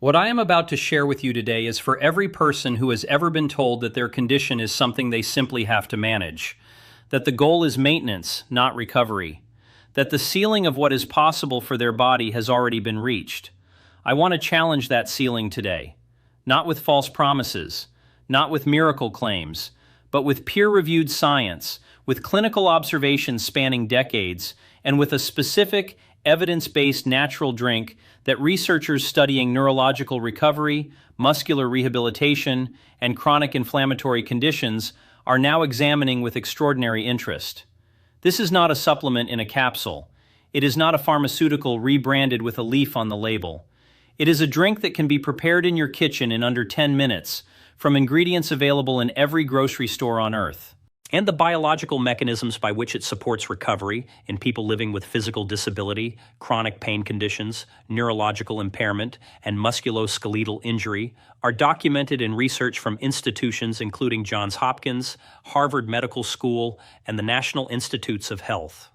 What I am about to share with you today is for every person who has ever been told that their condition is something they simply have to manage, that the goal is maintenance, not recovery, that the ceiling of what is possible for their body has already been reached. I want to challenge that ceiling today, not with false promises, not with miracle claims, but with peer-reviewed science, with clinical observations spanning decades, and with a specific, evidence-based natural drink that researchers studying neurological recovery, muscular rehabilitation, and chronic inflammatory conditions are now examining with extraordinary interest. This is not a supplement in a capsule. It is not a pharmaceutical rebranded with a leaf on the label. It is a drink that can be prepared in your kitchen in under 10 minutes, from ingredients available in every grocery store on Earth. And the biological mechanisms by which it supports recovery in people living with physical disability, chronic pain conditions, neurological impairment, and musculoskeletal injury are documented in research from institutions including Johns Hopkins, Harvard Medical School, and the National Institutes of Health.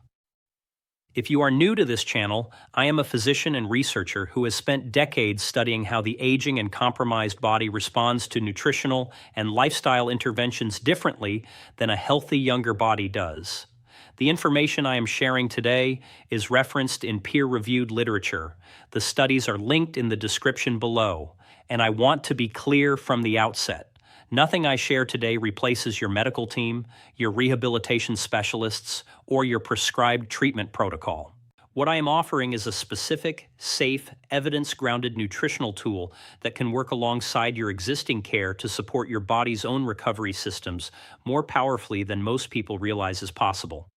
If you are new to this channel, I am a physician and researcher who has spent decades studying how the aging and compromised body responds to nutritional and lifestyle interventions differently than a healthy younger body does. The information I am sharing today is referenced in peer-reviewed literature. The studies are linked in the description below, and I want to be clear from the outset. Nothing I share today replaces your medical team, your rehabilitation specialists, or your prescribed treatment protocol. What I am offering is a specific, safe, evidence-grounded nutritional tool that can work alongside your existing care to support your body's own recovery systems more powerfully than most people realize is possible.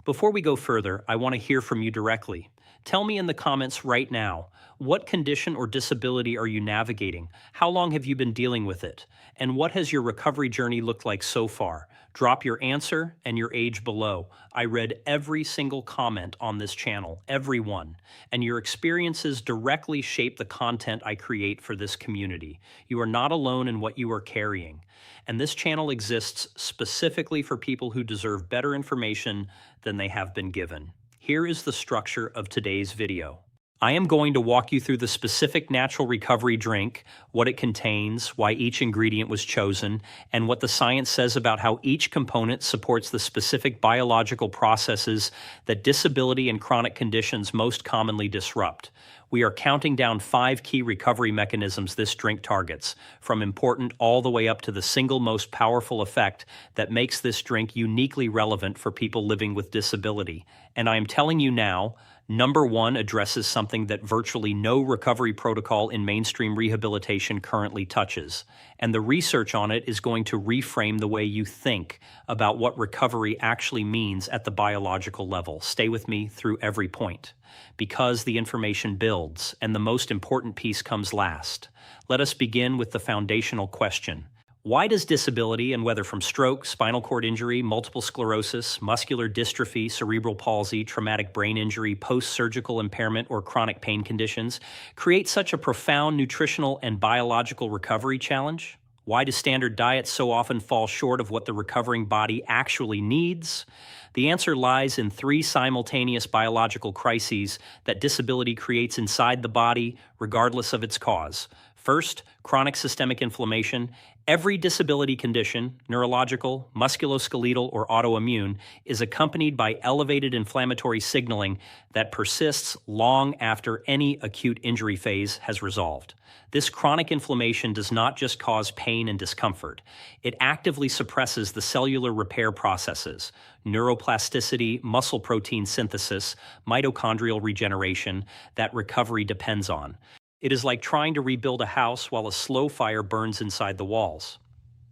Before we go further, I want to hear from you directly. Tell me in the comments right now, what condition or disability are you navigating? How long have you been dealing with it? And what has your recovery journey looked like so far? Drop your answer and your age below. I read every single comment on this channel, every one, and your experiences directly shape the content I create for this community. You are not alone in what you are carrying, and this channel exists specifically for people who deserve better information than they have been given. Here is the structure of today's video. I am going to walk you through the specific natural recovery drink, what it contains, why each ingredient was chosen, and what the science says about how each component supports the specific biological processes that disability and chronic conditions most commonly disrupt. We are counting down 5 key recovery mechanisms this drink targets, from important all the way up to the single most powerful effect that makes this drink uniquely relevant for people living with disability. And I am telling you now, Number 1 addresses something that virtually no recovery protocol in mainstream rehabilitation currently touches, and the research on it is going to reframe the way you think about what recovery actually means at the biological level. Stay with me through every point, because the information builds, and the most important piece comes last. Let us begin with the foundational question. Why does disability, and whether from stroke, spinal cord injury, multiple sclerosis, muscular dystrophy, cerebral palsy, traumatic brain injury, post-surgical impairment, or chronic pain conditions, create such a profound nutritional and biological recovery challenge? Why do standard diets so often fall short of what the recovering body actually needs? The answer lies in 3 simultaneous biological crises that disability creates inside the body, regardless of its cause. First, chronic systemic inflammation. Every disability condition, neurological, musculoskeletal, or autoimmune, is accompanied by elevated inflammatory signaling that persists long after any acute injury phase has resolved. This chronic inflammation does not just cause pain and discomfort. It actively suppresses the cellular repair processes, neuroplasticity, muscle protein synthesis, mitochondrial regeneration that recovery depends on. It is like trying to rebuild a house while a slow fire burns inside the walls.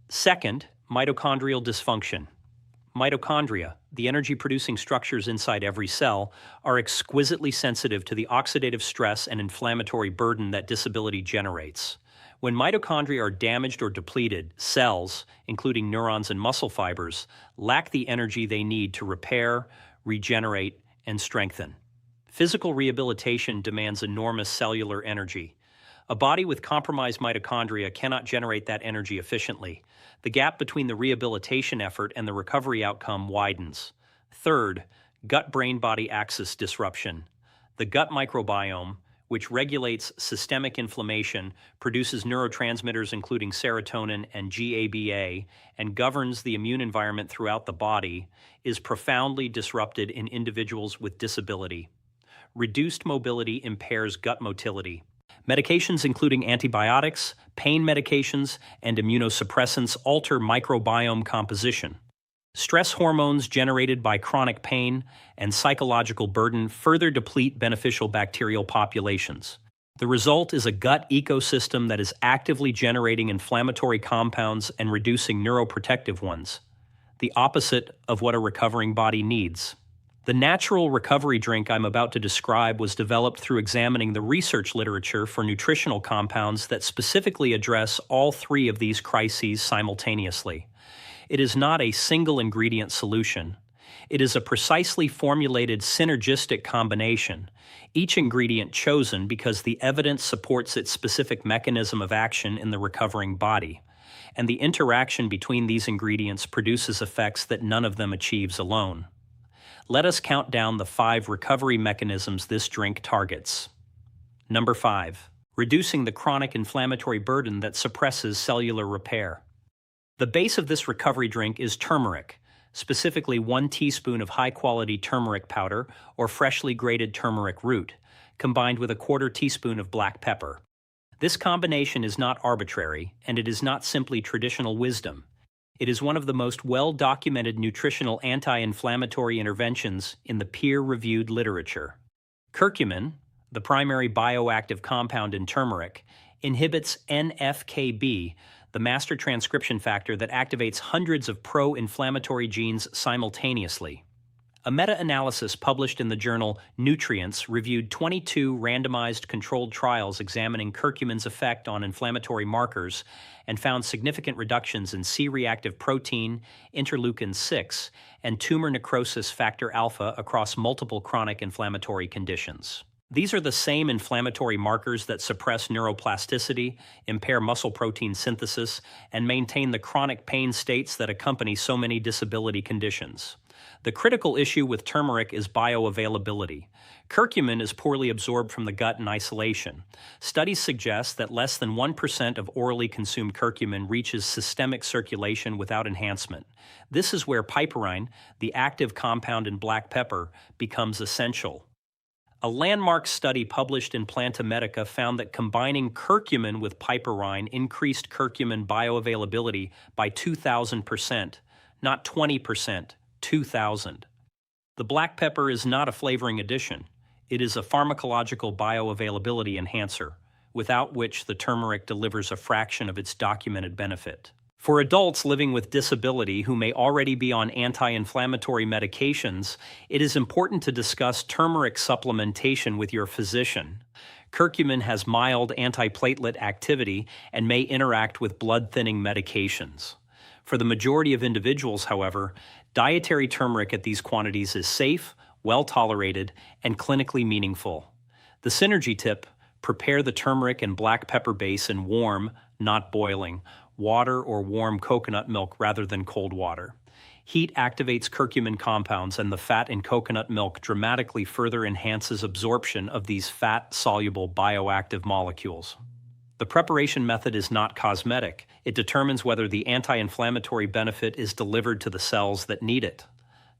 Second, mitochondrial dysfunction. Mitochondria, the energy-producing structures inside every cell, are exquisitely sensitive to the oxidative stress and inflammatory burden that disability generates. When mitochondria are damaged or depleted, cells, including neurons and muscle fibers, lack the energy they need to repair, regenerate, and strengthen. Physical rehabilitation demands enormous cellular energy. A body with compromised mitochondria cannot generate that energy efficiently. The gap between the rehabilitation effort and the recovery outcome widens. Third, gut-brain-body axis disruption. The gut microbiome, which regulates systemic inflammation, produces neurotransmitters including serotonin and GABA, and governs the immune environment throughout the body, is profoundly disrupted in individuals with disability. Reduced mobility impairs gut motility. Medications including antibiotics, pain medications, and immunosuppressants alter microbiome composition. Stress hormones generated by chronic pain and psychological burden further deplete beneficial bacterial populations. The result is a gut ecosystem that is actively generating inflammatory compounds and reducing neuroprotective ones, the opposite of what a recovering body needs. The natural recovery drink I'm about to describe was developed through examining the research literature for nutritional compounds that specifically address all three of these crises simultaneously. It is not a single ingredient solution. It is a precisely formulated synergistic combination, each ingredient chosen because the evidence supports its specific mechanism of action in the recovering body, and the interaction between these ingredients produces effects that none of them achieves alone. Let us count down the 5 recovery mechanisms this drink targets. Number 5. Reducing the chronic inflammatory burden that suppresses cellular repair. The base of this recovery drink is turmeric, specifically 1 teaspoon of high-quality turmeric powder or freshly grated turmeric root, combined with a 1/4 teaspoon of black pepper. This combination is not arbitrary, and it is not simply traditional wisdom. It is one of the most well-documented nutritional anti-inflammatory interventions in the peer-reviewed literature. Curcumin, the primary bioactive compound in turmeric, inhibits NF-κB, the master transcription factor that activates hundreds of pro-inflammatory genes simultaneously. A meta-analysis published in the journal Nutrients reviewed 22 randomized controlled trials examining curcumin's effect on inflammatory markers and found significant reductions in C-reactive protein, interleukin-6, and tumor necrosis factor alpha across multiple chronic inflammatory conditions. These are the same inflammatory markers that suppress neuroplasticity, impair muscle protein synthesis, and maintain the chronic pain states that accompany so many disability conditions. The critical issue with turmeric is bioavailability. Curcumin is poorly absorbed from the gut in isolation. Studies suggest that less than 1% of orally consumed curcumin reaches systemic circulation without enhancement. This is where piperine, the active compound in black pepper, becomes essential. A landmark study published in Planta Medica found that combining curcumin with piperine increased curcumin bioavailability by 2,000%, not 20%, 2,000. The black pepper is not a flavoring addition. It is a pharmacological bioavailability enhancer, without which the turmeric delivers a fraction of its documented benefit. For adults living with disability who may already be on anti-inflammatory medications, it is important to discuss turmeric supplementation with your physician. Curcumin has mild antiplatelet activity and may interact with blood-thinning medications. For the majority of individuals, however, dietary turmeric at these quantities is safe, well-tolerated, and clinically meaningful. The synergy tip: prepare the turmeric and black pepper base in warm, not boiling, water or warm coconut milk rather than cold water. Heat activates curcumin compounds, and the fat in coconut milk dramatically further enhances absorption of these fat-soluble bioactive molecules. The preparation method is not cosmetic. It determines whether the anti-inflammatory benefit is delivered to the cells that need it.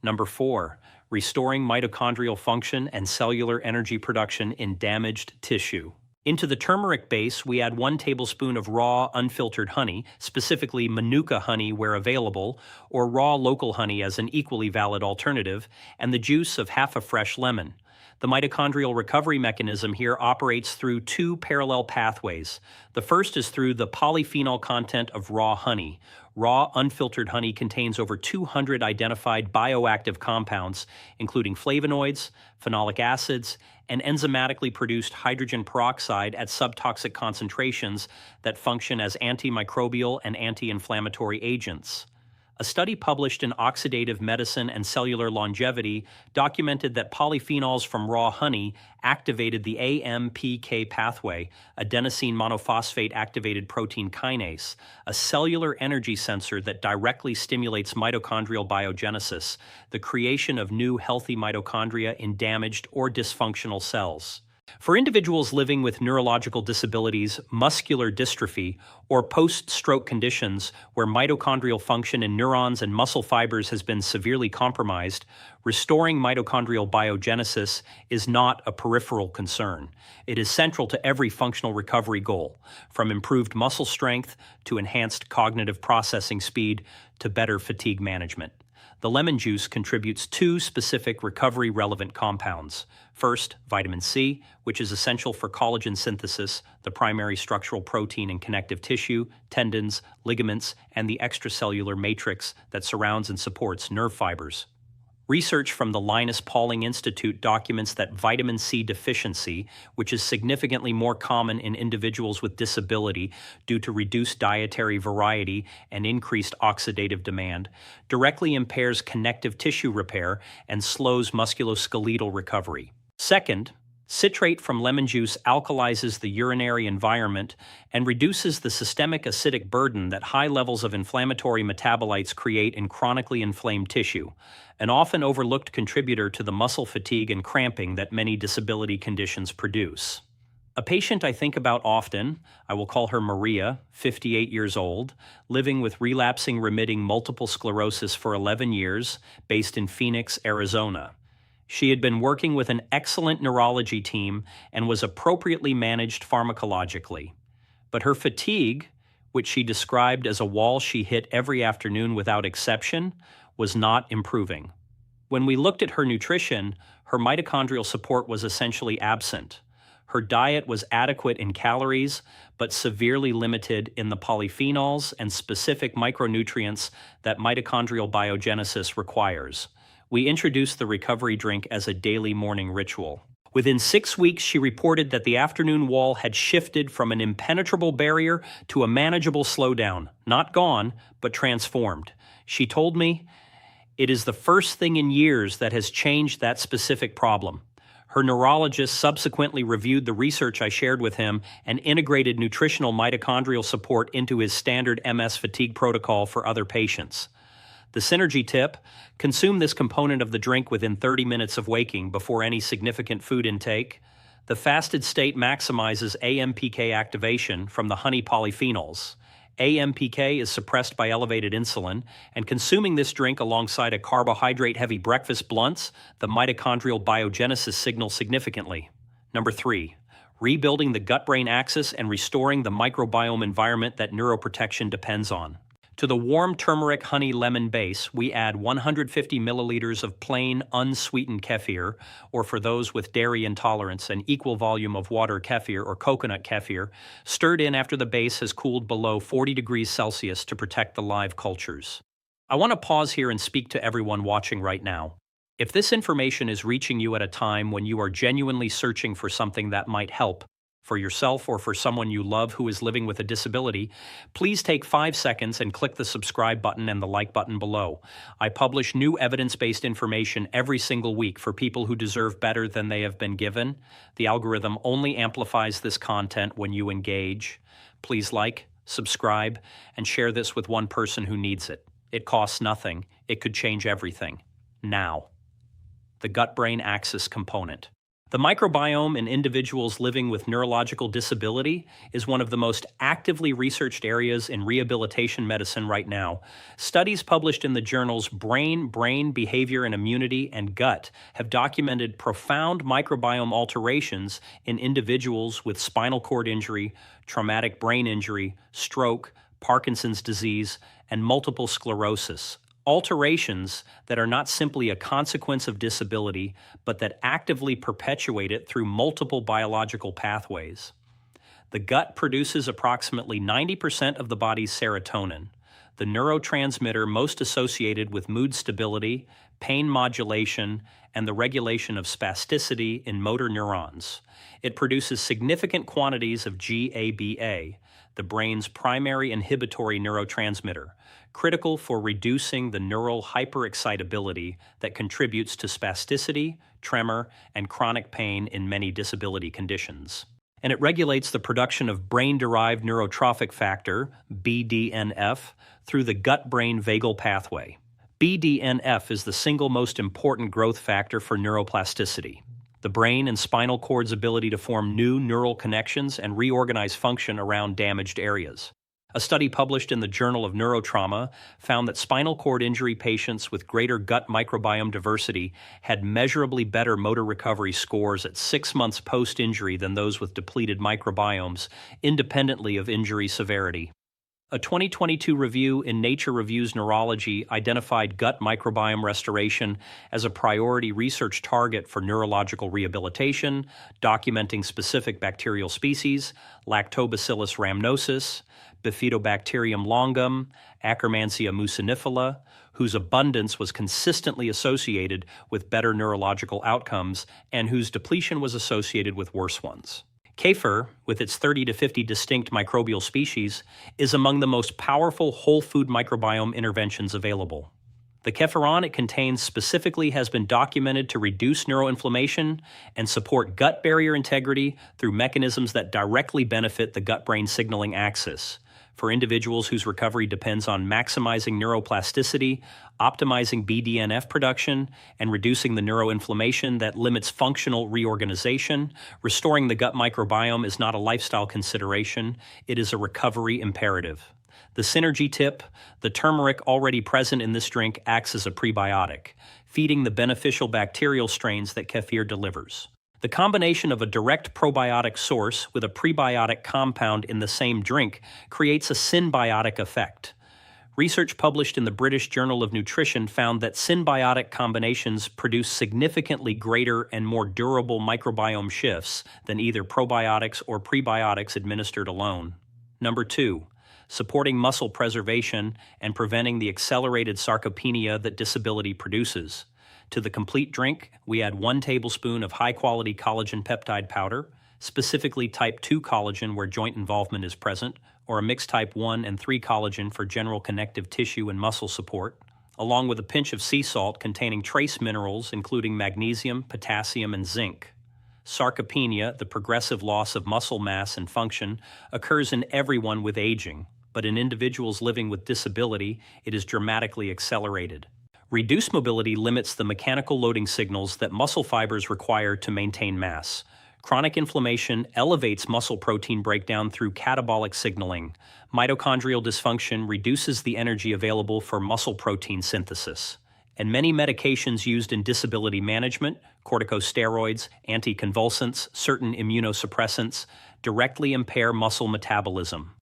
Number 4, restoring mitochondrial function and cellular energy production in damaged tissue. Into the turmeric base, we add 1 tablespoon of raw, unfiltered honey, specifically Manuka honey where available, or raw local honey as an equally valid alternative, and the juice of half a fresh lemon. The mitochondrial recovery mechanism here operates through 2 parallel pathways. The first is through the polyphenol content of raw honey. Raw, unfiltered honey contains over 200 identified bioactive compounds, including flavonoids, phenolic acids, and enzymatically produced hydrogen peroxide at subtoxic concentrations that function as antimicrobial and anti-inflammatory agents. A study published in Oxidative Medicine and Cellular Longevity documented that polyphenols from raw honey activated the AMPK pathway, adenosine monophosphate activated protein kinase, a cellular energy sensor that directly stimulates mitochondrial biogenesis, the creation of new healthy mitochondria in damaged or dysfunctional cells. For individuals living with neurological disabilities, muscular dystrophy, or post-stroke conditions where mitochondrial function in neurons and muscle fibers has been severely compromised, restoring mitochondrial biogenesis is not a peripheral concern. It is central to every functional recovery goal, from improved muscle strength to enhanced cognitive processing speed to better fatigue management. The lemon juice contributes two specific recovery-relevant compounds. First, vitamin C, which is essential for collagen synthesis, the primary structural protein in connective tissue, tendons, ligaments, and the extracellular matrix that surrounds and supports nerve fibers. Research from the Linus Pauling Institute documents that vitamin C deficiency, which is significantly more common in individuals with disability due to reduced dietary variety and increased oxidative demand, directly impairs connective tissue repair and slows musculoskeletal recovery. Second, citrate from lemon juice alkalizes the urinary environment and reduces the systemic acidic burden that high levels of inflammatory metabolites create in chronically inflamed tissue, an often overlooked contributor to the muscle fatigue and cramping that many disability conditions produce. A patient I think about often, I will call her Maria, 58 years old, living with relapsing remitting multiple sclerosis for 11 years, based in Phoenix, Arizona. She had been working with an excellent neurology team and was appropriately managed pharmacologically. But her fatigue, which she described as a wall she hit every afternoon without exception, was not improving. When we looked at her nutrition, her mitochondrial support was essentially absent. Her diet was adequate in calories, but severely limited in the polyphenols and specific micronutrients that mitochondrial biogenesis requires. We introduced the recovery drink as a daily morning ritual. Within 6 weeks, she reported that the afternoon wall had shifted from an impenetrable barrier to a manageable slowdown, not gone, but transformed. She told me, "It is the first thing in years that has changed that specific problem." Her neurologist subsequently reviewed the research I shared with him and integrated nutritional mitochondrial support into his standard MS fatigue protocol for other patients. The synergy tip: consume this component of the drink within 30 minutes of waking before any significant food intake. The fasted state maximizes AMPK activation from the honey polyphenols. AMPK is suppressed by elevated insulin, and consuming this drink alongside a carbohydrate-heavy breakfast blunts the mitochondrial biogenesis signal significantly. Number 3, rebuilding the gut-brain axis and restoring the microbiome environment that neuroprotection depends on. To the warm turmeric honey lemon base, we add 150 milliliters of plain unsweetened kefir, or for those with dairy intolerance, an equal volume of water kefir or coconut kefir, stirred in after the base has cooled below 40 degrees Celsius to protect the live cultures. I want to pause here and speak to everyone watching right now. If this information is reaching you at a time when you are genuinely searching for something that might help, for yourself or for someone you love who is living with a disability, please take 5 seconds and click the subscribe button and the like button below. I publish new evidence-based information every single week for people who deserve better than they have been given. The algorithm only amplifies this content when you engage. Please like, subscribe, and share this with one person who needs it. It costs nothing. It could change everything. Now. The gut-brain axis component. The microbiome in individuals living with neurological disability is one of the most actively researched areas in rehabilitation medicine right now. Studies published in the journals Brain, Behavior and Immunity, and Gut have documented profound microbiome alterations in individuals with spinal cord injury, traumatic brain injury, stroke, Parkinson's disease, and multiple sclerosis. Alterations that are not simply a consequence of disability, but that actively perpetuate it through multiple biological pathways. The gut produces approximately 90% of the body's serotonin, the neurotransmitter most associated with mood stability, pain modulation, and the regulation of spasticity in motor neurons. It produces significant quantities of GABA, the brain's primary inhibitory neurotransmitter, critical for reducing the neural hyperexcitability that contributes to spasticity, tremor, and chronic pain in many disability conditions. And it regulates the production of brain-derived neurotrophic factor, BDNF, through the gut-brain vagal pathway. BDNF is the single most important growth factor for neuroplasticity. the brain and spinal cord's ability to form new neural connections and reorganize function around damaged areas. A study published in the Journal of Neurotrauma found that spinal cord injury patients with greater gut microbiome diversity had measurably better motor recovery scores at 6 months post-injury than those with depleted microbiomes, independently of injury severity. A 2022 review in Nature Reviews Neurology identified gut microbiome restoration as a priority research target for neurological rehabilitation, documenting specific bacterial species, Lactobacillus rhamnosus, Bifidobacterium longum, Akkermansia mucinifera, whose abundance was consistently associated with better neurological outcomes and whose depletion was associated with worse ones. Kefir, with its 30 to 50 distinct microbial species, is among the most powerful whole food microbiome interventions available. The kefiron it contains specifically has been documented to reduce neuroinflammation and support gut barrier integrity through mechanisms that directly benefit the gut-brain signaling axis. For individuals whose recovery depends on maximizing neuroplasticity, optimizing BDNF production, and reducing the neuroinflammation that limits functional reorganization, restoring the gut microbiome is not a lifestyle consideration, it is a recovery imperative. The synergy tip, the turmeric already present in this drink acts as a prebiotic, feeding the beneficial bacterial strains that kefir delivers. The combination of a direct probiotic source with a prebiotic compound in the same drink creates a symbiotic effect. Research published in the British Journal of Nutrition found that symbiotic combinations produce significantly greater and more durable microbiome shifts than either probiotics or prebiotics administered alone. Number 2. Supporting muscle preservation and preventing the accelerated sarcopenia that disability produces. To the complete drink, we add 1 tablespoon of high-quality collagen peptide powder, specifically type 2 collagen where joint involvement is present, or a mixed type 1 and 3 collagen for general connective tissue and muscle support, along with a pinch of sea salt containing trace minerals including magnesium, potassium, and zinc. Sarcopenia, the progressive loss of muscle mass and function, occurs in everyone with aging, but in individuals living with disability, it is dramatically accelerated. Reduced mobility limits the mechanical loading signals that muscle fibers require to maintain mass. Chronic inflammation elevates muscle protein breakdown through catabolic signaling. Mitochondrial dysfunction reduces the energy available for muscle protein synthesis. And many medications used in disability management, corticosteroids, anticonvulsants, certain immunosuppressants, directly impair muscle metabolism.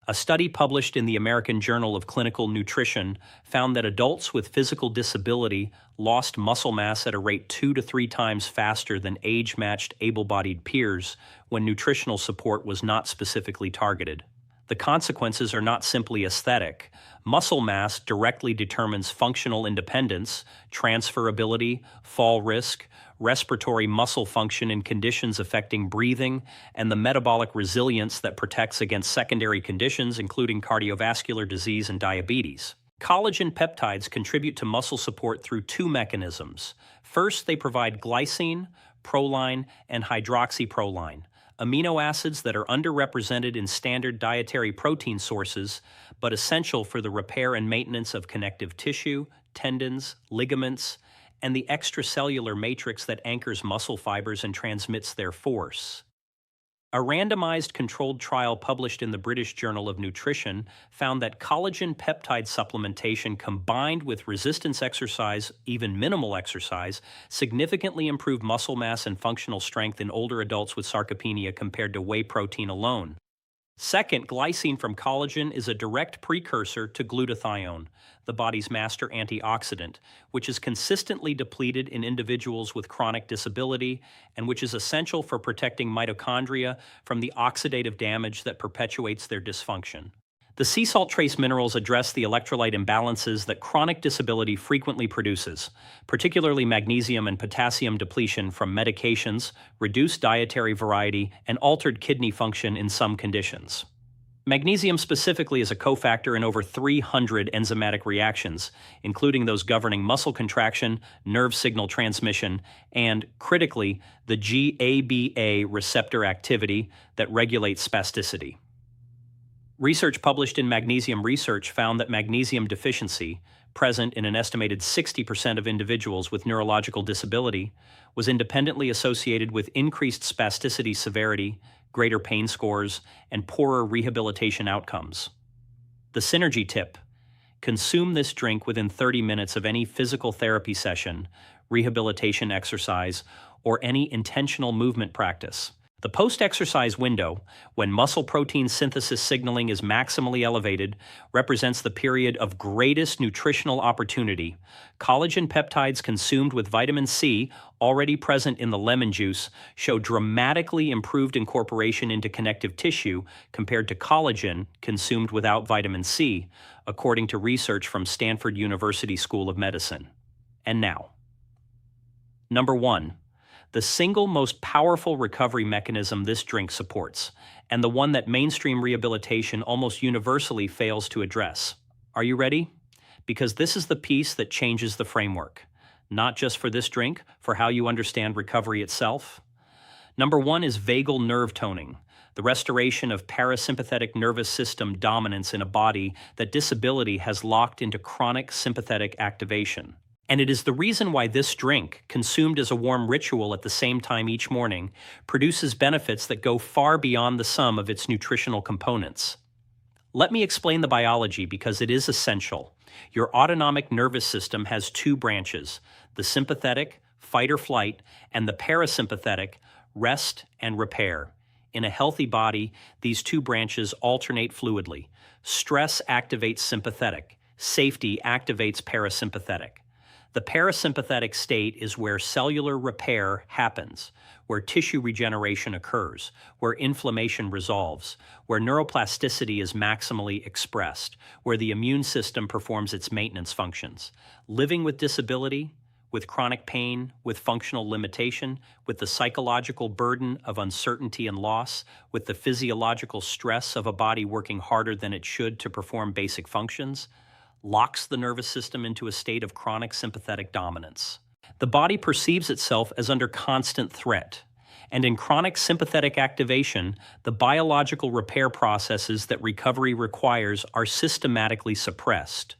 A study published in the American Journal of Clinical Nutrition found that adults with physical disability lost muscle mass at a rate 2 to 3 times faster than age-matched able-bodied peers when nutritional support was not specifically targeted. The consequences are not simply aesthetic. Muscle mass directly determines functional independence, transferability, fall risk, respiratory muscle function in conditions affecting breathing, and the metabolic resilience that protects against secondary conditions including cardiovascular disease and diabetes. Collagen peptides contribute to muscle support through 2 mechanisms. First, they provide glycine, proline, and hydroxyproline, amino acids that are underrepresented in standard dietary protein sources, but essential for the repair and maintenance of connective tissue, tendons, ligaments, and the extracellular matrix that anchors muscle fibers and transmits their force. A randomized controlled trial published in the British Journal of Nutrition found that collagen peptide supplementation combined with resistance exercise, even minimal exercise, significantly improved muscle mass and functional strength in older adults with sarcopenia compared to whey protein alone. Second, glycine from collagen is a direct precursor to glutathione, the body's master antioxidant, which is consistently depleted in individuals with chronic disability and which is essential for protecting mitochondria from the oxidative damage that perpetuates their dysfunction. The sea salt trace minerals address the electrolyte imbalances that chronic disability frequently produces, particularly magnesium and potassium depletion from medications, reduced dietary variety, and altered kidney function in some conditions. Magnesium specifically is a cofactor in over 300 enzymatic reactions, including those governing muscle contraction, nerve signal transmission, and, critically, the GABA receptor activity that regulates spasticity. Research published in Magnesium Research found that magnesium deficiency, present in an estimated 60% of individuals with neurological disability, was independently associated with increased spasticity severity, greater pain scores, and poorer rehabilitation outcomes. The synergy tip: consume this drink within 30 minutes of any physical therapy session, rehabilitation exercise, or any intentional movement practice. The post-exercise window, when muscle protein synthesis signaling is maximally elevated, represents the period of greatest nutritional opportunity. Collagen peptides consumed with vitamin C, already present in the lemon juice, show dramatically improved incorporation into connective tissue compared to collagen consumed without vitamin C, according to research from Stanford University School of Medicine. And now, number 1. The single most powerful recovery mechanism this drink supports, and the one that mainstream rehabilitation almost universally fails to address. Are you ready? Because this is the piece that changes the framework. Not just for this drink, for how you understand recovery itself. Number 1 is vagal nerve toning, the restoration of parasympathetic nervous system dominance in a body that disability has locked into chronic sympathetic activation. And it is the reason why this drink, consumed as a warm ritual at the same time each morning, produces benefits that go far beyond the sum of its nutritional components. Let me explain the biology because it is essential. Your autonomic nervous system has two branches: the sympathetic, fight or flight, and the parasympathetic, rest and repair. In a healthy body, these two branches alternate fluidly. Stress activates sympathetic. Safety activates parasympathetic. The parasympathetic state is where cellular repair happens, where tissue regeneration occurs, where inflammation resolves, where neuroplasticity is maximally expressed, where the immune system performs its maintenance functions. Living with disability, with chronic pain, with functional limitation, with the psychological burden of uncertainty and loss, with the physiological stress of a body working harder than it should to perform basic functions, locks the nervous system into a state of chronic sympathetic dominance. The body perceives itself as under constant threat, and in chronic sympathetic activation, the biological repair processes that recovery requires are systematically suppressed.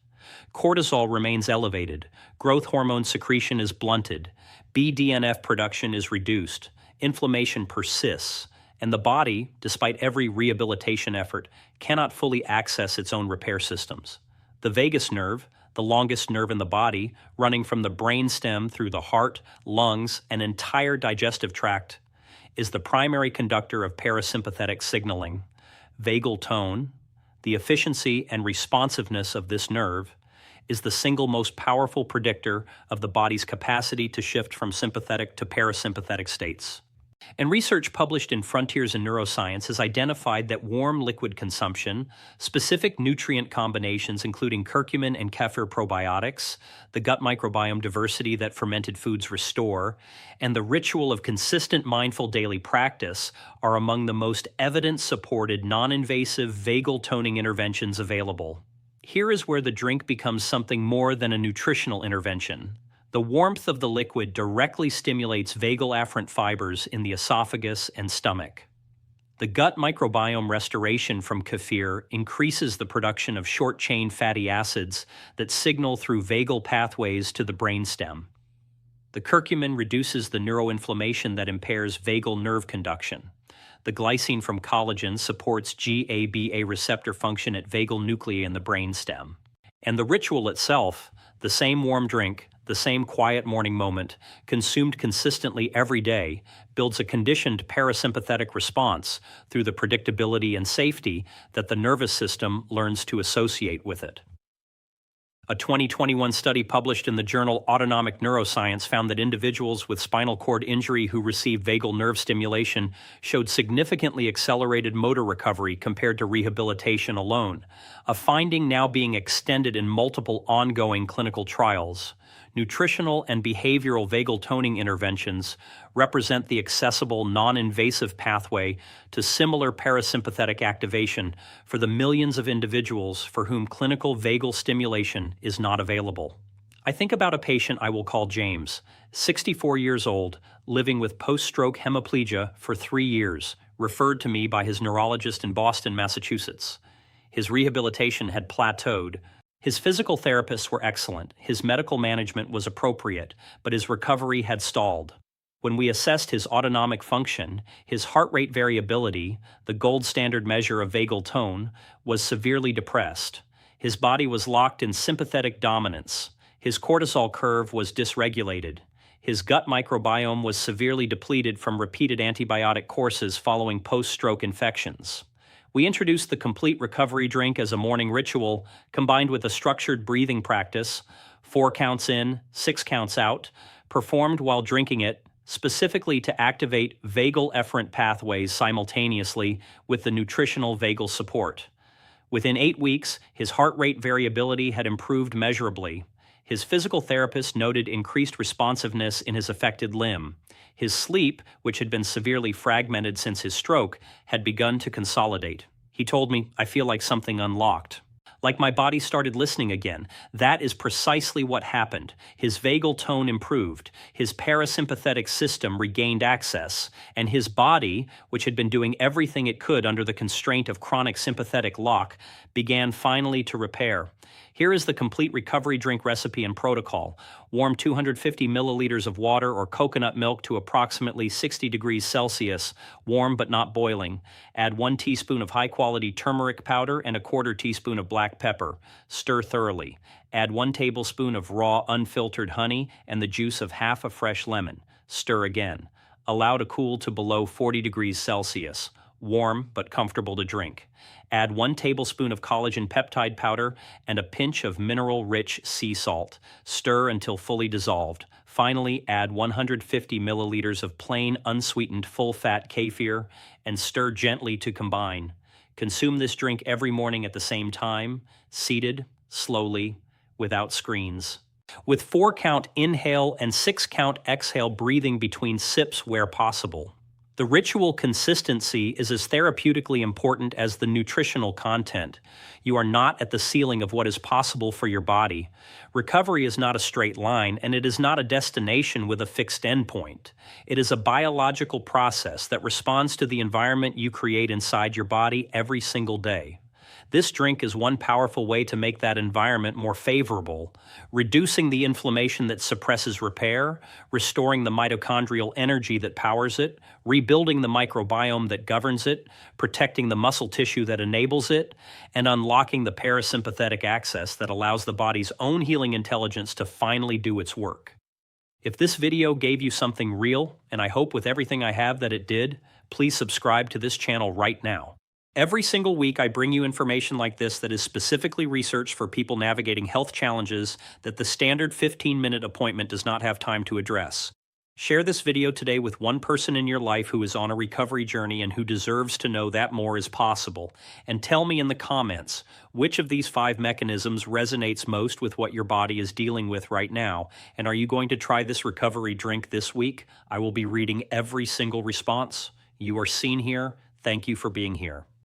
Cortisol remains elevated, growth hormone secretion is blunted, BDNF production is reduced, inflammation persists, and the body, despite every rehabilitation effort, cannot fully access its own repair systems. The vagus nerve, the longest nerve in the body, running from the brainstem through the heart, lungs, and entire digestive tract, is the primary conductor of parasympathetic signaling. Vagal tone, the efficiency and responsiveness of this nerve, is the single most powerful predictor of the body's capacity to shift from sympathetic to parasympathetic states. And research published in Frontiers in Neuroscience has identified that warm liquid consumption, specific nutrient combinations including curcumin and kefir probiotics, the gut microbiome diversity that fermented foods restore, and the ritual of consistent mindful daily practice are among the most evidence-supported non-invasive vagal toning interventions available. Here is where the drink becomes something more than a nutritional intervention. The warmth of the liquid directly stimulates vagal afferent fibers in the esophagus and stomach. The gut microbiome restoration from kefir increases the production of short-chain fatty acids that signal through vagal pathways to the brainstem. The curcumin reduces the neuroinflammation that impairs vagal nerve conduction. The glycine from collagen supports GABA receptor function at vagal nuclei in the brainstem. And the ritual itself, the same warm drink, the same quiet morning moment, consumed consistently every day, builds a conditioned parasympathetic response through the predictability and safety that the nervous system learns to associate with it. A 2021 study published in the journal Autonomic Neuroscience found that individuals with spinal cord injury who received vagal nerve stimulation showed significantly accelerated motor recovery compared to rehabilitation alone, a finding now being extended in multiple ongoing clinical trials. Nutritional and behavioral vagal toning interventions represent the accessible, non-invasive pathway to similar parasympathetic activation for the millions of individuals for whom clinical vagal stimulation is not available. I think about a patient I will call James, 64 years old, living with post-stroke hemiplegia for 3 years, referred to me by his neurologist in Boston, Massachusetts. His rehabilitation had plateaued, His physical therapists were excellent, his medical management was appropriate, but his recovery had stalled. When we assessed his autonomic function, his heart rate variability, the gold standard measure of vagal tone, was severely depressed. His body was locked in sympathetic dominance. His cortisol curve was dysregulated. His gut microbiome was severely depleted from repeated antibiotic courses following post-stroke infections. We introduced the complete recovery drink as a morning ritual, combined with a structured breathing practice, 4 counts in, 6 counts out, performed while drinking it, specifically to activate vagal efferent pathways simultaneously with the nutritional vagal support. Within 8 weeks, his heart rate variability had improved measurably. His physical therapist noted increased responsiveness in his affected limb. His sleep, which had been severely fragmented since his stroke, had begun to consolidate. He told me, "I feel like something unlocked. Like my body started listening again." That is precisely what happened. His vagal tone improved, his parasympathetic system regained access, and his body, which had been doing everything it could under the constraint of chronic sympathetic lock, began finally to repair. Here is the complete recovery drink recipe and protocol. Warm 250 milliliters of water or coconut milk to approximately 60 degrees Celsius, warm but not boiling. Add 1 teaspoon of high-quality turmeric powder and a 1/4 teaspoon of black pepper. Stir thoroughly. Add 1 tablespoon of raw, unfiltered honey and the juice of half a fresh lemon. Stir again. Allow to cool to below 40 degrees Celsius. Warm but comfortable to drink. Add 1 tablespoon of collagen peptide powder and a pinch of mineral-rich sea salt. Stir until fully dissolved. Finally, add 150 milliliters of plain, unsweetened, full-fat kefir and stir gently to combine. Consume this drink every morning at the same time, seated, slowly, without screens. With 4-count inhale and 6-count exhale breathing between sips where possible. The ritual consistency is as therapeutically important as the nutritional content. You are not at the ceiling of what is possible for your body. Recovery is not a straight line, and it is not a destination with a fixed endpoint. It is a biological process that responds to the environment you create inside your body every single day. This drink is one powerful way to make that environment more favorable, reducing the inflammation that suppresses repair, restoring the mitochondrial energy that powers it, rebuilding the microbiome that governs it, protecting the muscle tissue that enables it, and unlocking the parasympathetic access that allows the body's own healing intelligence to finally do its work. If this video gave you something real, and I hope with everything I have that it did, please subscribe to this channel right now. Every single week, I bring you information like this that is specifically researched for people navigating health challenges that the standard 15-minute appointment does not have time to address. Share this video today with one person in your life who is on a recovery journey and who deserves to know that more is possible. And tell me in the comments, which of these 5 mechanisms resonates most with what your body is dealing with right now? And are you going to try this recovery drink this week? I will be reading every single response. You are seen here. Thank you for being here.